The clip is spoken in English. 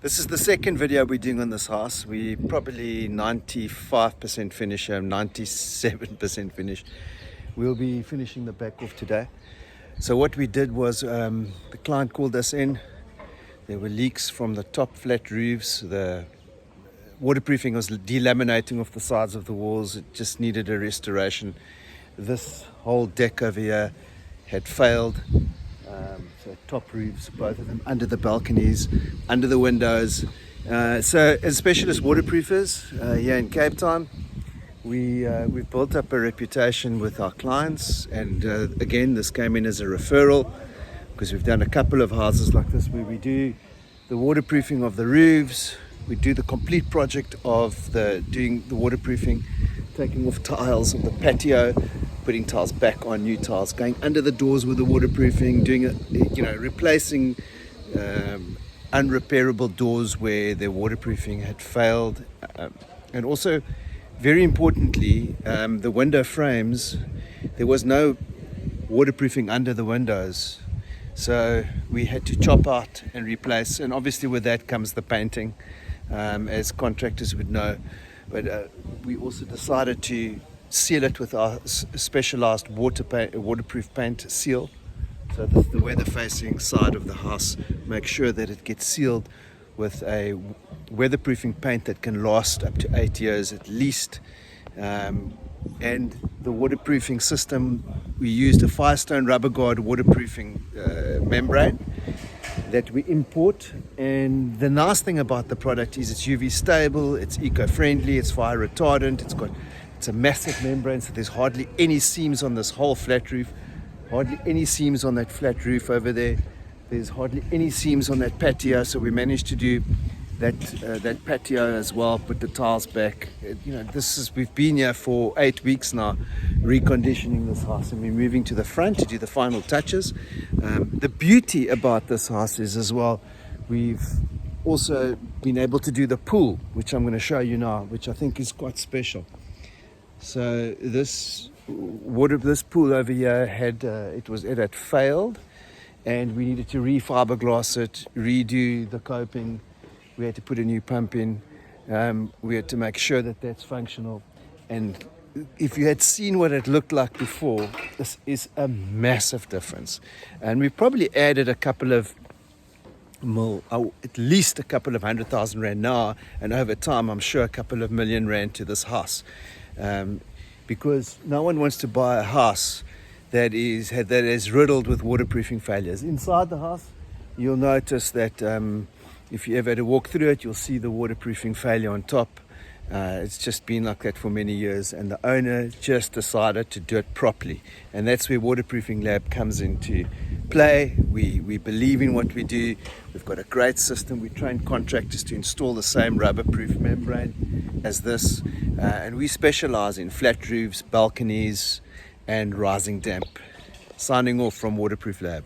This is the second video we're doing on this house. We probably 95% finished, 97% finished. We'll be finishing the back off today. So what we did was the client called us in. There were leaks from the top flat roofs. The waterproofing was delaminating off the sides of the walls. It just needed a restoration. This whole deck over here had failed. So top roofs, both of them, under the balconies, under the windows. So as specialist waterproofers here in Cape Town, we've built up a reputation with our clients, and again, this came in as a referral because we've done a couple of houses like this where we do the waterproofing of the roofs. We do the complete project of doing the waterproofing, taking off tiles of the patio, putting tiles back on, new tiles, going under the doors with the waterproofing, doing it, replacing unrepairable doors where the waterproofing had failed, and also, very importantly, the window frames. There was no waterproofing under the windows, so we had to chop out and replace. And obviously, with that comes the painting, as contractors would know. But we also decided to seal it with our specialized waterproof paint seal. So this is the weather-facing side of the house. Make sure that it gets sealed with a weatherproofing paint that can last up to 8 years at least. And the waterproofing system, we used a Firestone Rubber Guard waterproofing membrane that we import. And the nice thing about the product is it's UV stable, it's eco-friendly, it's fire retardant, it's a massive membrane, so there's hardly any seams on this whole flat roof, hardly any seams on that flat roof over there. There's hardly any seams on that patio, so we managed to do that patio as well, put the tiles back. We've been here for 8 weeks now, reconditioning this house, and we're moving to the front to do the final touches. The beauty about this house is as well, we've also been able to do the pool, which I'm going to show you now, which I think is quite special. So this pool over here it had failed, and we needed to re-fiberglass it, redo the coping. We had to put a new pump in. We had to make sure that that's functional. And if you had seen what it looked like before, this is a massive difference. And we probably added at least a couple of 100,000 rand now, and over time I'm sure a couple of million rand to this house, because no one wants to buy a house that is riddled with waterproofing failures. Inside the house, you'll notice that if you ever had to walk through it, you'll see the waterproofing failure on top. It's just been like that for many years, and the owner just decided to do it properly. And that's where Waterproofing Lab comes into play. We believe in what we do. We've got a great system. We train contractors to install the same rubber-proof membrane as this. And we specialize in flat roofs, balconies, and rising damp. Signing off from Waterproof Lab.